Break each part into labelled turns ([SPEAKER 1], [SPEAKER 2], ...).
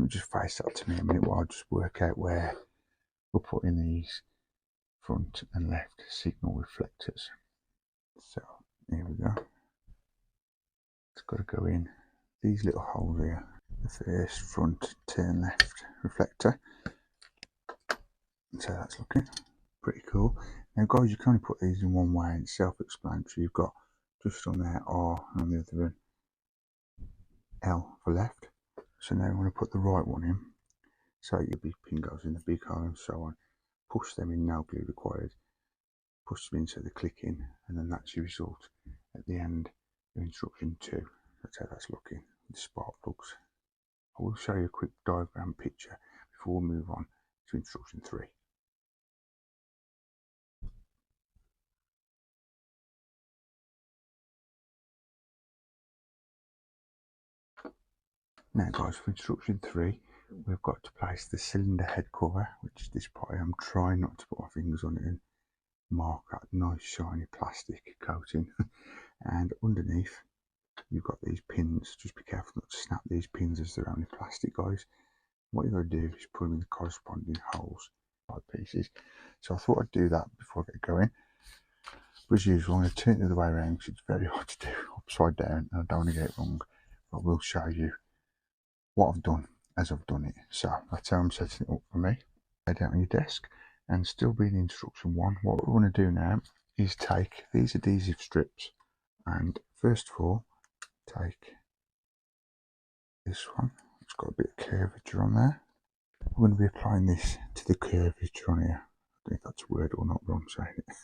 [SPEAKER 1] me just face that to me a minute while I just work out where we're putting these front and left signal reflectors. So here we go. It's got to go in these little holes here. The first front turn left reflector. So that's looking pretty cool. Now guys, you can only put these in one way and it's self-explanatory. You've got just on there R and on the other one L for left. So now I'm going to put the right one in. So your big pin goes in the big hole and so on. Push them in, no glue required. Push them in so they click in, and then that's your result at the end of instruction 2. That's how that's looking, the spark plugs. I will show you a quick diagram picture before we move on to instruction 3. Now guys, for instruction 3, we've got to place the cylinder head cover, which is this part. I'm trying not to put my fingers on it and mark that nice shiny plastic coating. And underneath you've got these pins. Just be careful not to snap these pins as they're only plastic, guys. What you've got to do is put them in the corresponding holes, like pieces. So I thought I'd do that before I get going. But as usual, I'm going to turn it the other way around because it's very hard to do upside down and I don't want to get it wrong. But I will show you what I've done as I've done it. So that's how I'm setting it up for me. Lay down on your desk and still be in instruction 1. What we want to do now is take these adhesive strips and first of all take this one. It's got a bit of curvature on there. We're going to be applying this to the curvature on here. I don't know if that's a word or not, but I'm saying it.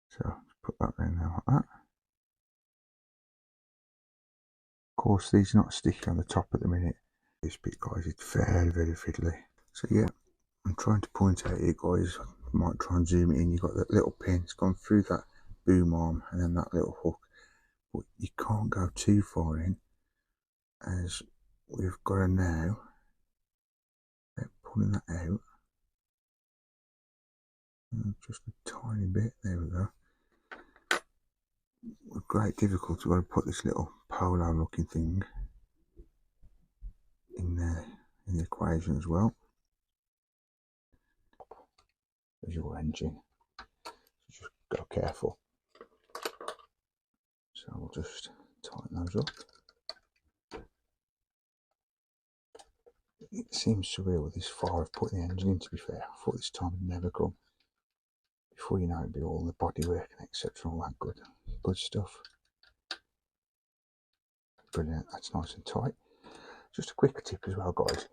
[SPEAKER 1] So put that in there like that. Of course, these are not sticky on the top at the minute. This bit, guys, it's very, very fiddly. So yeah, I'm trying to point out here, guys. I might try and zoom it in. You've got that little pin. It's gone through that boom arm and then that little hook. But you can't go too far in, as we've got to now pulling that out. Just a tiny bit. There we go. With great difficulty, we've got to put this little polo looking thing in there in the equation as well. There's your engine. So just go careful. So we'll just tighten those up. It seems surreal with this far of putting the engine in, to be fair. I thought this time would never come. Before you know it, it'd be all the bodywork and etc. all that good stuff. Brilliant, that's nice and tight. Just a quick tip as well, guys.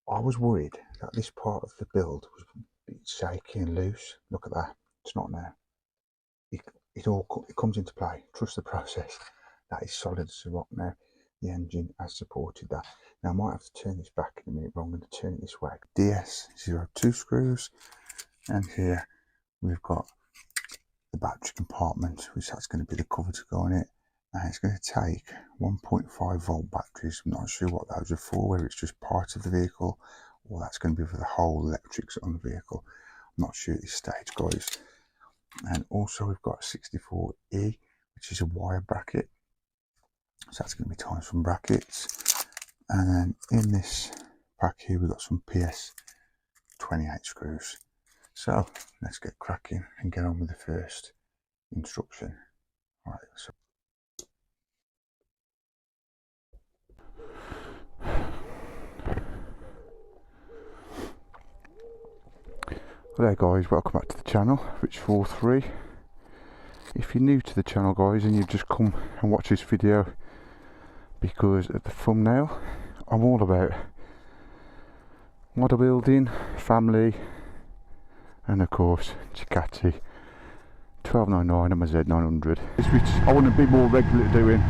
[SPEAKER 1] I was worried that this part of the build was a bit shaky and loose. Look at that, it's not now. It comes into play. Trust the process. That is solid as a rock now. The engine has supported that. Now I might have to turn this back in a minute, but I'm going to turn it this way. DS02 screws, and here we've got the battery compartment, which that's going to be the cover to go on it. And it's going to take 1.5 volt batteries. I'm not sure what those are for, whether it's just part of the vehicle or that's going to be for the whole electrics on the vehicle. I'm not sure at this stage, guys. And also we've got 64E, which is a wire bracket. So that's going to be times from brackets. And then in this pack here we've got some PS28 screws. So let's get cracking and get on with the first instruction. Right, so hello guys, welcome back to the channel, Rich43. If you're new to the channel, guys, and you've just come and watched this video because of the thumbnail, I'm all about model building, family, and of course Ducati 1299 and my Z900, which I want to be more regular doing.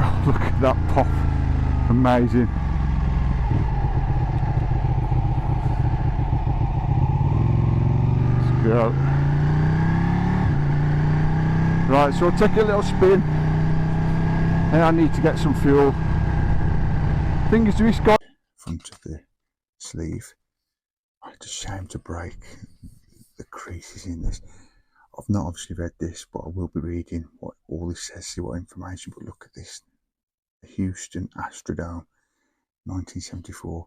[SPEAKER 1] Oh, look at that pop, amazing. Let's go. Right, so I'll take a little spin and I need to get some fuel. Thing is, this guy front of the sleeve, it's a shame to break the creases in this. I've not obviously read this, but I will be reading what all this says, see what information. But look at this, the Houston Astrodome. 1974.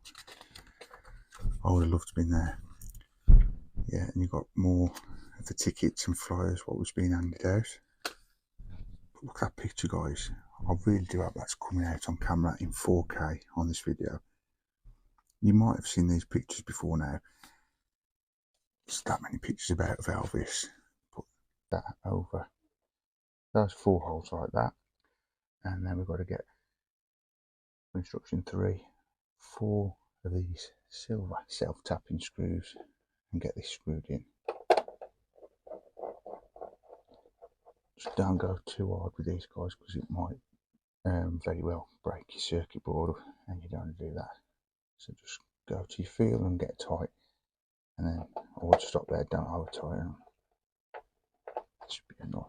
[SPEAKER 1] I would have loved to have been there. Yeah, and you got more of the tickets and flyers, what was being handed out. But look at that picture, guys. I really do hope that's coming out on camera in 4K on this video. You might have seen these pictures before now. There's that many pictures about of Elvis. Put that over those 4 holes like that. And then we've got to get instruction 3, 4 of these silver self-tapping screws and get this screwed in. Just don't go too hard with these guys because it might very well break your circuit board, and you don't want to do that. So just go to your feel and get tight, and then I would stop there, don't over tighten. That should be enough.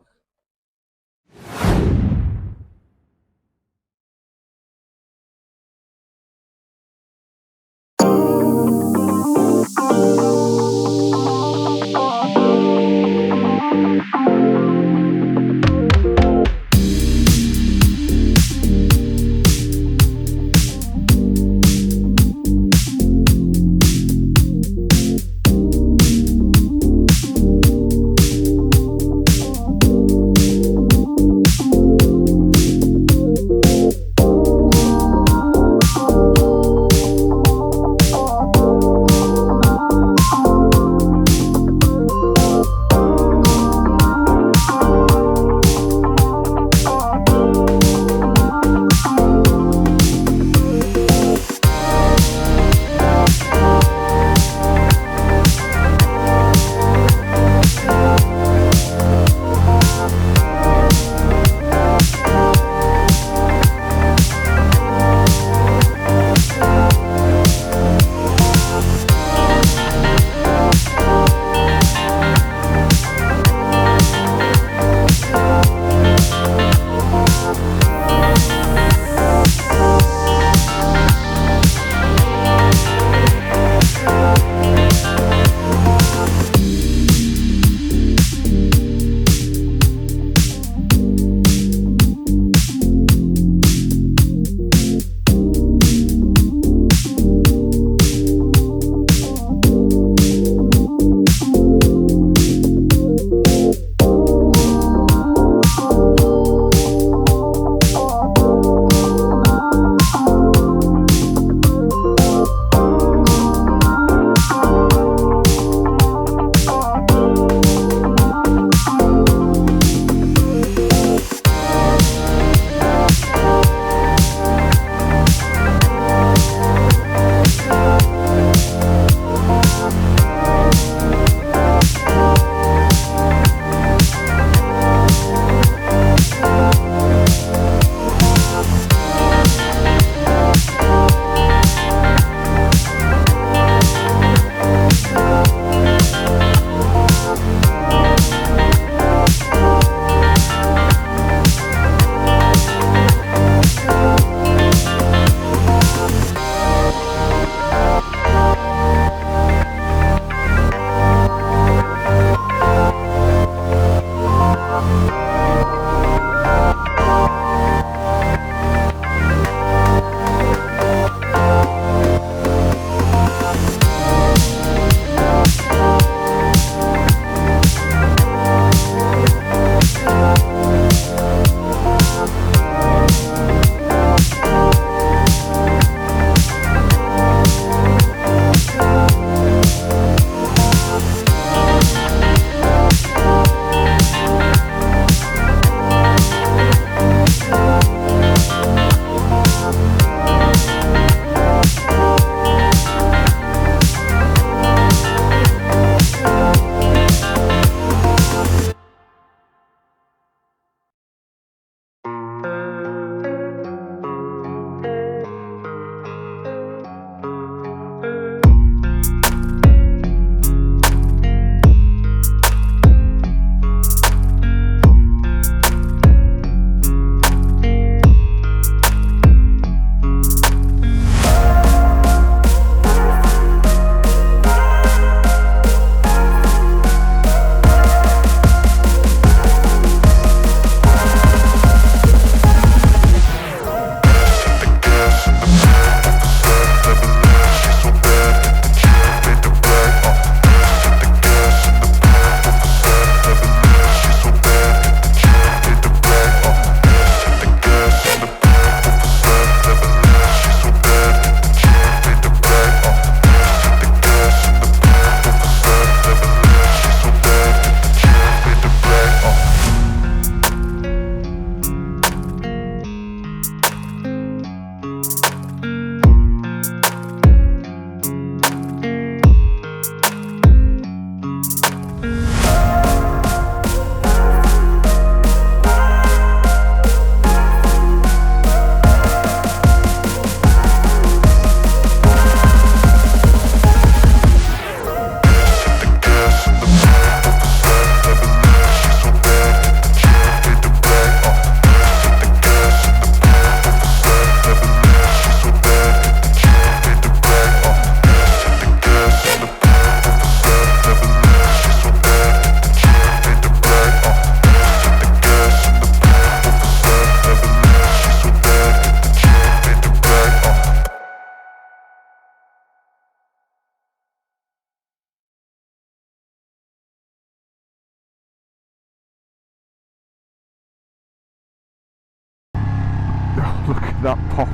[SPEAKER 1] that pop.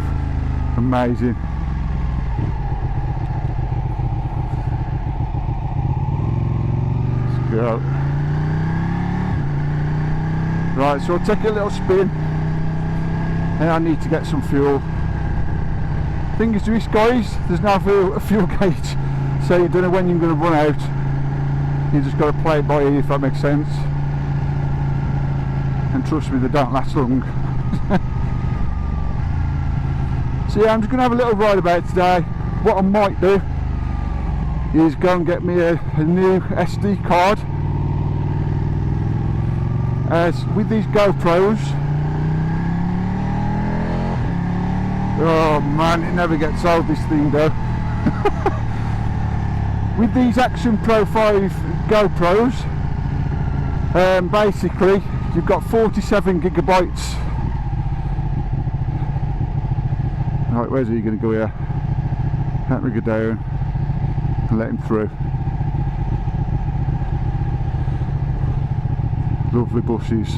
[SPEAKER 1] Amazing. Let's go. Right, so I'll take a little spin and I need to get some fuel. Thing is to this, guys, there's no fuel gauge, so you don't know when you're going to run out. You just got to play it by ear, if that makes sense. And trust me, they don't last long. So yeah, I'm just going to have a little ride about today. What I might do is go and get me a new SD card. As with these GoPros, oh man, it never gets old, this thing though. With these Action Pro 5 GoPros, basically you've got 47 gigabytes. Right, where's he going to go here? Let me go down and let him through. Lovely bushes.